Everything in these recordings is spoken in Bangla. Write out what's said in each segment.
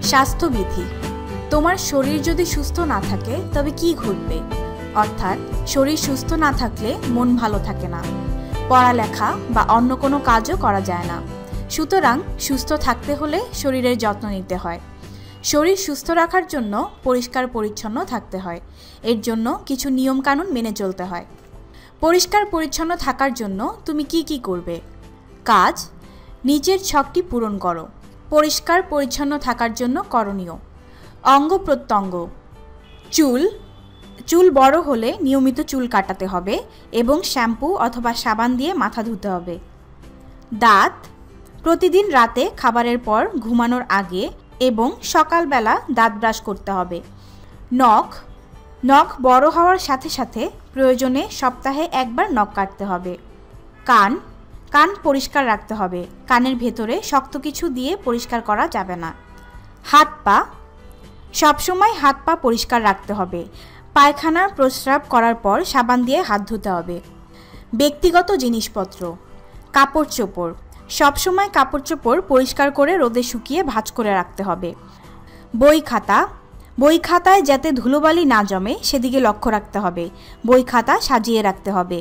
স্বাস্থ্যবিধি। তোমার শরীর যদি সুস্থ না থাকে তবে কি ঘটবে? অর্থাৎ শরীর সুস্থ না থাকলে মন ভালো থাকে না, পড়ালেখা বা অন্য কোনো কাজও করা যায় না। সুতরাং সুস্থ থাকতে হলে শরীরের যত্ন নিতে হয়। শরীর সুস্থ রাখার জন্য পরিষ্কার পরিচ্ছন্ন থাকতে হয়। এর জন্য কিছু নিয়মকানুন মেনে চলতে হয়। পরিষ্কার পরিচ্ছন্ন থাকার জন্য তুমি কি কি করবে? কাজ, নিচের ছকটি পূরণ করো। পরিষ্কার পরিচ্ছন্ন থাকার জন্য করণীয়: অঙ্গ প্রত্যঙ্গ। চুল বড় হলে নিয়মিত চুল কাটাতে হবে এবং শ্যাম্পু অথবা সাবান দিয়ে মাথা ধুতে হবে। দাঁত, প্রতিদিন রাতে খাবারের পর ঘুমানোর আগে এবং সকালবেলা দাঁত ব্রাশ করতে হবে। নখ বড় হওয়ার সাথে সাথে প্রয়োজনে সপ্তাহে একবার নখ কাটতে হবে। কান পরিষ্কার রাখতে হবে। কানের ভেতরে শক্ত কিছু দিয়ে পরিষ্কার করা যাবে না। হাত পা, সবসময় হাত পা পরিষ্কার রাখতে হবে। পায়খানা প্রস্রাব করার পর সাবান দিয়ে হাত ধুতে হবে। ব্যক্তিগত জিনিসপত্র, কাপড় চোপড়, সবসময় কাপড় চোপড় পরিষ্কার করে রোদে শুকিয়ে ভাঁজ করে রাখতে হবে। বই খাতায় যাতে ধুলোবালি না জমে সেদিকে লক্ষ্য রাখতে হবে। বই খাতা সাজিয়ে রাখতে হবে।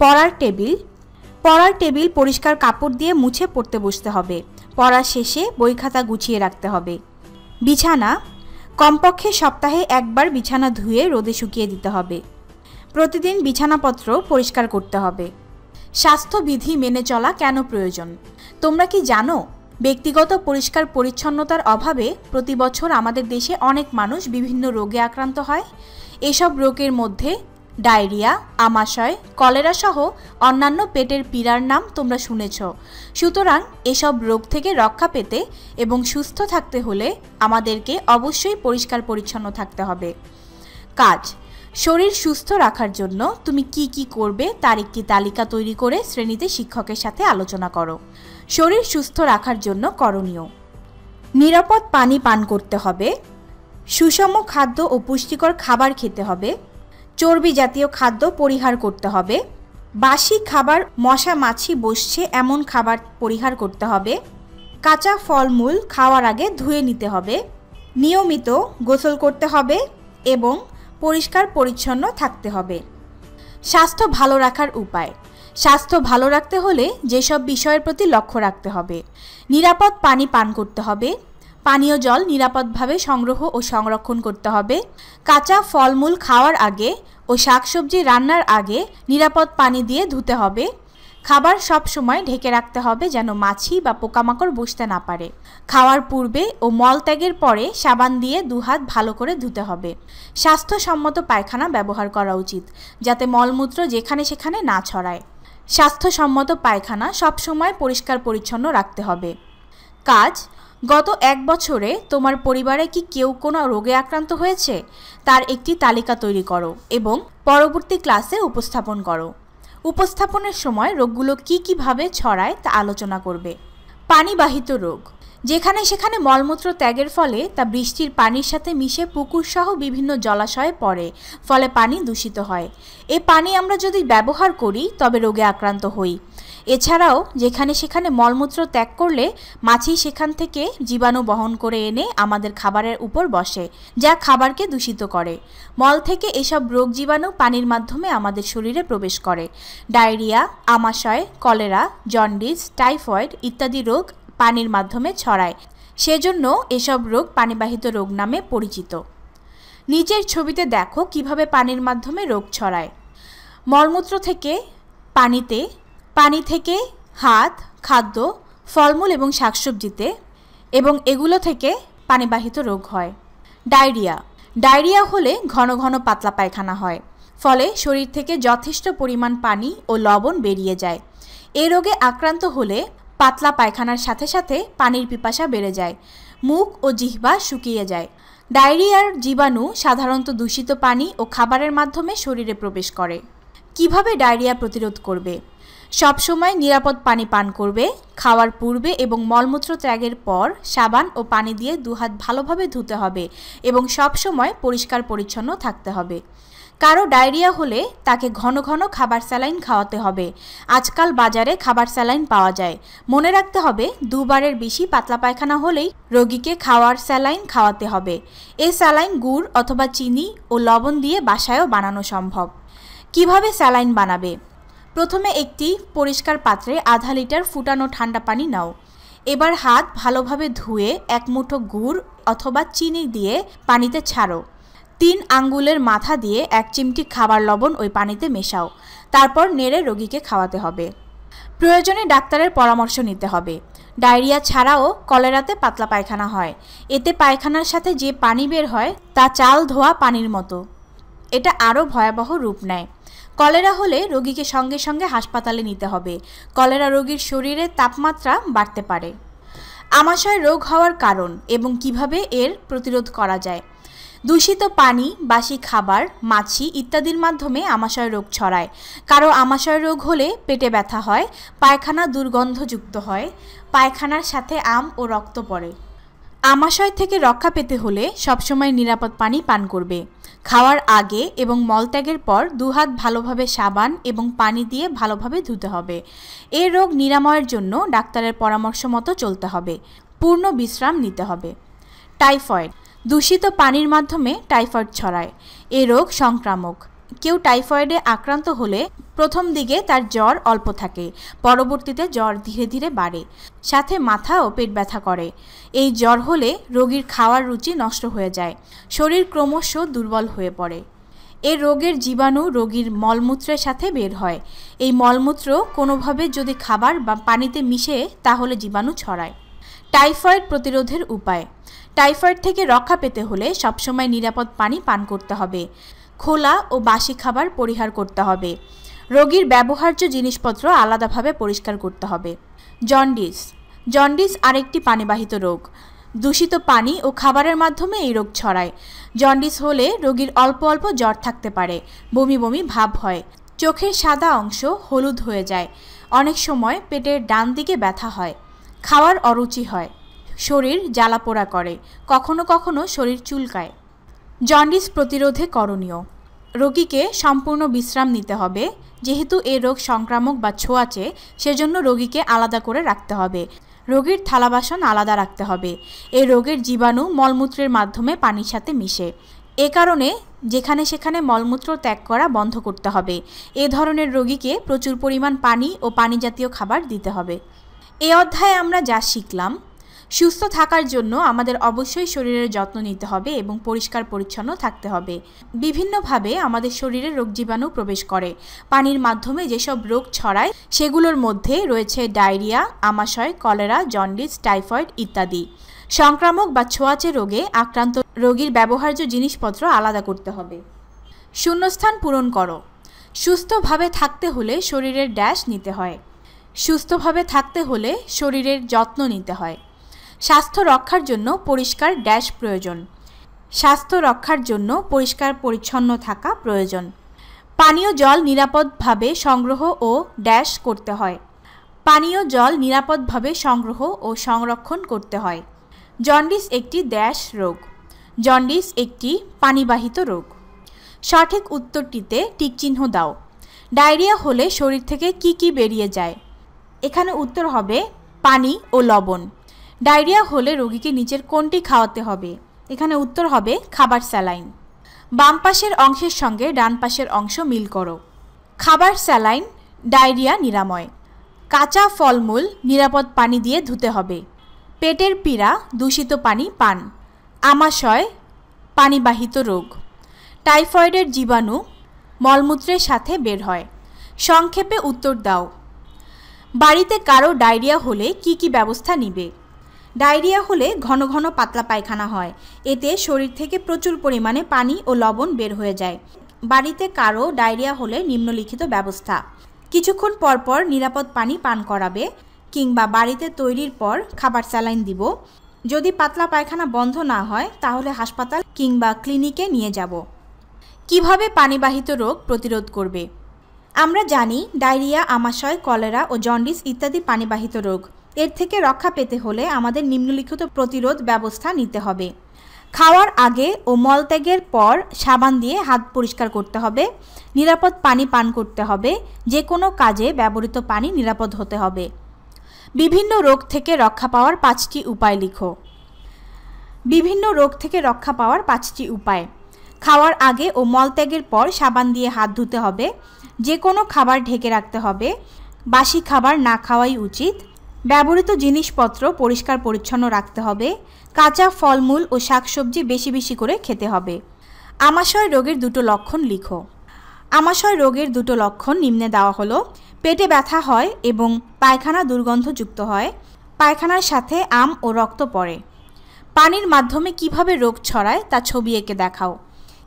পড়ার টেবিল পরিষ্কার কাপড় দিয়ে মুছে পড়তে বসতে হবে। পড়ার শেষে বই খাতা গুছিয়ে রাখতে হবে। বিছানা, কমপক্ষে সপ্তাহে একবার বিছানা ধুয়ে রোদে শুকিয়ে দিতে হবে। প্রতিদিন বিছানাপত্র পরিষ্কার করতে হবে। স্বাস্থ্যবিধি মেনে চলা কেন প্রয়োজন? তোমরা কি জানো, ব্যক্তিগত পরিষ্কার পরিচ্ছন্নতার অভাবে প্রতি বছর আমাদের দেশে অনেক মানুষ বিভিন্ন রোগে আক্রান্ত হয়। এসব রোগের মধ্যে ডায়রিয়া, আমাশয়, কলেরা সহ অন্যান্য পেটের পীড়ার নাম তোমরা শুনেছ। সুতরাং এসব রোগ থেকে রক্ষা পেতে এবং সুস্থ থাকতে হলে আমাদেরকে অবশ্যই পরিষ্কার পরিচ্ছন্ন থাকতে হবে। কাজ, শরীর সুস্থ রাখার জন্য তুমি কি কি করবে তার একটি তালিকা তৈরি করে শ্রেণীতে শিক্ষকের সাথে আলোচনা করো। শরীর সুস্থ রাখার জন্য করণীয়: নিরাপদ পানি পান করতে হবে, সুষম খাদ্য ও পুষ্টিকর খাবার খেতে হবে, চর্বি জাতীয় খাদ্য পরিহার করতে হবে, বাসি খাবার, মশা মাছি বসছে এমন খাবার পরিহার করতে হবে, কাঁচা ফলমূল খাওয়ার আগে ধুয়ে নিতে হবে, নিয়মিত গোসল করতে হবে এবং পরিষ্কার পরিচ্ছন্ন থাকতে হবে। স্বাস্থ্য ভালো রাখার উপায়: স্বাস্থ্য ভালো রাখতে হলে যেসব বিষয়ের প্রতি লক্ষ্য রাখতে হবে: নিরাপদ পানি পান করতে হবে, পানীয় জল নিরাপদভাবে সংগ্রহ ও সংরক্ষণ করতে হবে, কাঁচা ফলমূল খাওয়ার আগে ও শাকসবজি রান্নার আগে নিরাপদ পানি দিয়ে ধুতে হবে, খাবার সব সময় ঢেকে রাখতে হবে যেন মাছি বা পোকামাকড় বসতে না পারে, খাওয়ার পূর্বে ও মলত্যাগের পরে সাবান দিয়ে দুহাত ভালো করে ধুতে হবে, স্বাস্থ্যসম্মত পায়খানা ব্যবহার করা উচিত যাতে মলমূত্র যেখানে সেখানে না ছড়ায়। স্বাস্থ্যসম্মত পায়খানা সবসময় পরিষ্কার পরিচ্ছন্ন রাখতে হবে। কাজ, গত 1 বছরে তোমার পরিবারে কি কেউ কোনো রোগে আক্রান্ত হয়েছে তার একটি তালিকা তৈরি করো এবং পরবর্তী ক্লাসে উপস্থাপন করো। উপস্থাপনের সময় রোগগুলো কীভাবে ছড়ায় তা আলোচনা করবে। পানিবাহিত রোগ, যেখানে সেখানে মলমূত্র ত্যাগের ফলে তা বৃষ্টির পানির সাথে মিশে পুকুরসহ বিভিন্ন জলাশয়ে পড়ে, ফলে পানি দূষিত হয়। এ পানি আমরা যদি ব্যবহার করি তবে রোগে আক্রান্ত হই। এছাড়াও যেখানে সেখানে মলমূত্র ত্যাগ করলে মাছি সেখান থেকে জীবাণু বহন করে এনে আমাদের খাবারের উপর বসে, যা খাবারকে দূষিত করে। মল থেকে এসব রোগ জীবাণু পানির মাধ্যমে আমাদের শরীরে প্রবেশ করে। ডায়রিয়া, আমাশয়, কলেরা, জন্ডিস, টাইফয়েড ইত্যাদি রোগ পানির মাধ্যমে ছড়ায়। সেজন্য এসব রোগ পানিবাহিত রোগ নামে পরিচিত। নিচের ছবিতে দেখো কিভাবে পানির মাধ্যমে রোগ ছড়ায়। মলমূত্র থেকে পানিতে, পানি থেকে হাত, খাদ্য, ফলমূল এবং শাকসবজিতে, এবং এগুলো থেকে পানিবাহিত রোগ হয়। ডায়রিয়া হলে ঘন ঘন পাতলা পায়খানা হয়, ফলে শরীর থেকে যথেষ্ট পরিমাণ পানি ও লবণ বেরিয়ে যায়। এই রোগে আক্রান্ত হলে পাতলা পায়খানার সাথে সাথে পানির পিপাসা বেড়ে যায়, মুখ ও জিহ্বা শুকিয়ে যায়। ডায়রিয়ার জীবাণু সাধারণত দূষিত পানি ও খাবারের মাধ্যমে শরীরে প্রবেশ করে। কিভাবে ডায়রিয়া প্রতিরোধ করবে? সবসময় নিরাপদ পানি পান করবে, খাওয়ার পূর্বে এবং মলমূত্র ত্যাগের পর সাবান ও পানি দিয়ে দুহাত ভালোভাবে ধুতে হবে এবং সবসময় পরিষ্কার পরিচ্ছন্ন থাকতে হবে। কারো ডায়রিয়া হলে তাকে ঘন ঘন খাবার স্যালাইন খাওয়াতে হবে। আজকাল বাজারে খাবার স্যালাইন পাওয়া যায়। মনে রাখতে হবে, 2 বারের বেশি পাতলা পায়খানা হলেই রোগীকে খাওয়ার স্যালাইন খাওয়াতে হবে। এই স্যালাইন গুড় অথবা চিনি ও লবণ দিয়ে বাসায়ও বানানো সম্ভব। কিভাবে স্যালাইন বানাবে? প্রথমে একটি পরিষ্কার পাত্রে আধা লিটার ফুটানো ঠান্ডা পানি নাও। এবার হাত ভালোভাবে ধুয়ে 1 মুঠো গুড় অথবা চিনি দিয়ে পানিতে ছাড়ো। 3 আঙ্গুলের মাথা দিয়ে 1 চিমটি খাবার লবণ ওই পানিতে মেশাও। তারপর নেড়ে রোগীকে খাওয়াতে হবে। প্রয়োজনে ডাক্তারের পরামর্শ নিতে হবে। ডায়রিয়া ছাড়াও কলেরাতে পাতলা পায়খানা হয়। এতে পায়খানার সাথে যে পানি বের হয় তা চাল ধোয়া পানির মতো। এটা আরও ভয়াবহ রূপ নেয়। কলেরা হলে রোগীকে সঙ্গে সঙ্গে হাসপাতালে নিতে হবে। কলেরা রোগীর শরীরে তাপমাত্রা বাড়তে পারে। আমাশয় রোগ হওয়ার কারণ এবং কিভাবে এর প্রতিরোধ করা যায়। দূষিত পানি, বাসি খাবার, মাছি ইত্যাদির মাধ্যমে আমাশয় রোগ ছড়ায়। কারো আমাশয় রোগ হলে পেটে ব্যথা হয়, পায়খানা দুর্গন্ধযুক্ত হয়, পায়খানার সাথে আম ও রক্ত পড়ে। আমাশয় থেকে রক্ষা পেতে হলে সবসময় নিরাপদ পানি পান করবে। খাওয়ার আগে এবং মলত্যাগের পর 2 হাত ভালোভাবে সাবান এবং পানি দিয়ে ভালোভাবে ধুতে হবে। এই রোগ নিরাময়ের জন্য ডাক্তারের পরামর্শ মতো চলতে হবে। পূর্ণ বিশ্রাম নিতে হবে। টাইফয়েড। দূষিত পানির মাধ্যমে টাইফয়েড ছড়ায়। এ রোগ সংক্রামক। কেউ টাইফয়েডে আক্রান্ত হলে প্রথম দিকে তার জ্বর অল্প থাকে, পরবর্তীতে জ্বর ধীরে ধীরে বাড়ে, সাথে মাথা ও পেট ব্যথা করে। এই জ্বর হলে রোগীর খাওয়ার রুচি নষ্ট হয়ে যায়, শরীর ক্রমশ দুর্বল হয়ে পড়ে। এই রোগের জীবাণু রোগীর মলমূত্রের সাথে বের হয়। এই মলমূত্র কোনোভাবে যদি খাবার বা পানিতে মিশে তাহলে জীবাণু ছড়ায়। টাইফয়েড প্রতিরোধের উপায়। টাইফয়েড থেকে রক্ষা পেতে হলে সবসময় নিরাপদ পানি পান করতে হবে। খোলা ও বাসি খাবার পরিহার করতে হবে। রোগীর ব্যবহার্য জিনিসপত্র আলাদাভাবে পরিষ্কার করতে হবে। জন্ডিস। জন্ডিস আরেকটি পানিবাহিত রোগ। দূষিত পানি ও খাবারের মাধ্যমে এই রোগ ছড়ায়। জন্ডিস হলে রোগীর অল্প অল্প জ্বর থাকতে পারে, বমি বমি ভাব হয়, চোখের সাদা অংশ হলুদ হয়ে যায়, অনেক সময় পেটের ডান দিকে ব্যথা হয়, খাওয়ার অরুচি হয়, শরীর জ্বালাপোড়া করে, কখনো কখনো শরীর চুলকায়। জন্ডিস প্রতিরোধে করণীয়। রোগীকে সম্পূর্ণ বিশ্রাম নিতে হবে। যেহেতু এ রোগ সংক্রামক বা ছোঁয়াচে, সেজন্য রোগীকে আলাদা করে রাখতে হবে। রোগীর থালা বাসন আলাদা রাখতে হবে। এই রোগের জীবাণু মলমূত্রের মাধ্যমে পানির সাথে মিশে। এ কারণে যেখানে সেখানে মলমূত্র ত্যাগ করা বন্ধ করতে হবে। এ ধরনের রোগীকে প্রচুর পরিমাণ পানি ও পানি জাতীয় খাবার দিতে হবে। এই অধ্যায়ে আমরা যা শিখলাম, সুস্থ থাকার জন্য আমাদের অবশ্যই শরীরের যত্ন নিতে হবে এবং পরিষ্কার পরিচ্ছন্ন থাকতে হবে। বিভিন্নভাবে আমাদের শরীরে রোগ জীবাণু প্রবেশ করে। পানির মাধ্যমে যেসব রোগ ছড়ায় সেগুলোর মধ্যে রয়েছে ডায়রিয়া, আমাশয়, কলেরা, জন্ডিস, টাইফয়েড ইত্যাদি। সংক্রামক বা ছোঁয়াচে রোগে আক্রান্ত রোগীর ব্যবহার্য জিনিসপত্র আলাদা করতে হবে। শূন্যস্থান পূরণ করো। সুস্থভাবে থাকতে হলে শরীরের ড্যাশ নিতে হয়। সুস্থভাবে থাকতে হলে শরীরের যত্ন নিতে হয়। স্বাস্থ্য রক্ষার জন্য পরিষ্কার ড্যাশ প্রয়োজন। স্বাস্থ্য রক্ষার জন্য পরিষ্কার পরিচ্ছন্ন থাকা প্রয়োজন। পানীয় জল নিরাপদভাবে সংগ্রহ ও ড্যাশ করতে হয়। পানীয় জল নিরাপদভাবে সংগ্রহ ও সংরক্ষণ করতে হয়। জন্ডিস একটি ড্যাশ রোগ। জন্ডিস একটি পানিবাহিত রোগ। সঠিক উত্তরটিতে টিকচিহ্ন দাও। ডায়রিয়া হলে শরীর থেকে কি কি বেরিয়ে যায়? এখানে উত্তর হবে পানি ও লবণ। ডায়রিয়া হলে রোগীকে নিচের কোনটি খাওয়াতে হবে? এখানে উত্তর হবে খাবার স্যালাইন। বাম পাশের অংশের সঙ্গে ডান পাশের অংশ মিল করো। খাবার স্যালাইন ডায়রিয়া নিরাময়। কাঁচা ফলমূল নিরাপদ পানি দিয়ে ধুতে হবে। পেটের পীড়া দূষিত পানি পান। আমাশয় পানিবাহিত রোগ। টাইফয়েডের জীবাণু মলমূত্রের সাথে বের হয়। সংক্ষেপে উত্তর দাও। বাড়িতে কারো ডায়রিয়া হলে কি কি ব্যবস্থা নিবে? ডায়রিয়া হলে ঘন ঘন পাতলা পায়খানা হয়। এতে শরীর থেকে প্রচুর পরিমাণে পানি ও লবণ বের হয়ে যায়। বাড়িতে কারো ডায়রিয়া হলে নিম্নলিখিত ব্যবস্থা: কিছুক্ষণ পর পর নিরাপদ পানি পান করাবে, কিংবা বাড়িতে তৈরির পর খাবার স্যালাইন দিব। যদি পাতলা পায়খানা বন্ধ না হয় তাহলে হাসপাতাল কিংবা ক্লিনিকে নিয়ে যাব। কিভাবে পানিবাহিত রোগ প্রতিরোধ করবে? আমরা জানি ডায়রিয়া, আমাশয়, কলেরা ও জন্ডিস ইত্যাদি পানিবাহিত রোগ। এর থেকে রক্ষা পেতে হলে আমাদের নিম্নলিখিত প্রতিরোধ ব্যবস্থা নিতে হবে। খাওয়ার আগে ও মলত্যাগের পর সাবান দিয়ে হাত পরিষ্কার করতে হবে। নিরাপদ পানি পান করতে হবে। যে কোনো কাজে ব্যবহৃত পানি নিরাপদ হতে হবে। বিভিন্ন রোগ থেকে রক্ষা পাওয়ার 5টি উপায় লিখো। বিভিন্ন রোগ থেকে রক্ষা পাওয়ার 5টি উপায়। খাওয়ার আগে ও মলত্যাগের পর সাবান দিয়ে হাত ধুতে হবে। যে কোনো খাবার ঢেকে রাখতে হবে। বাসি খাবার না খাওয়াই উচিত। ব্যবহৃত জিনিসপত্র পরিষ্কার পরিচ্ছন্ন রাখতে হবে। কাঁচা ফলমূল ও শাকসবজি বেশি বেশি করে খেতে হবে। আমাশয় রোগের 2টো লক্ষণ লিখো। আমাশয় রোগের 2টো লক্ষণ নিম্নে দেওয়া হলো। পেটে ব্যথা হয় এবং পায়খানা দুর্গন্ধযুক্ত হয়। পায়খানার সাথে আম ও রক্ত পড়ে। পানির মাধ্যমে কিভাবে রোগ ছড়ায় তা ছবি এঁকে দেখাও।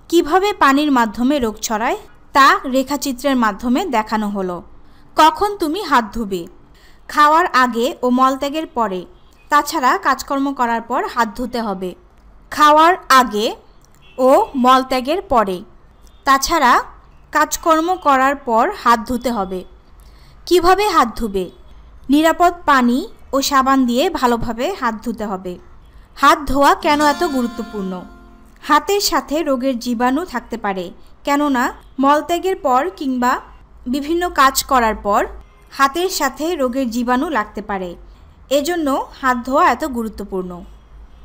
কিভাবে পানির মাধ্যমে রোগ ছড়ায় তা রেখাচিত্রের মাধ্যমে দেখানো হলো। কখন তুমি হাত ধুবে? খাওয়ার আগে ও মলত্যাগের পরে। তাছাড়া কাজকর্ম করার পর হাত ধুতে হবে। খাওয়ার আগে ও মলত্যাগের পরে। তাছাড়া কাজকর্ম করার পর হাত ধুতে হবে। কিভাবে হাত ধুবে? নিরাপদ পানি ও সাবান দিয়ে ভালোভাবে হাত ধুতে হবে। হাত ধোয়া কেন এত গুরুত্বপূর্ণ? হাতের সাথে রোগের জীবাণু থাকতে পারে, কেননা মলত্যাগের পর কিংবা বিভিন্ন কাজ করার পর হাতের সাথে রোগের জীবাণু লাগতে পারে। এজন্য হাত ধোয়া এত গুরুত্বপূর্ণ।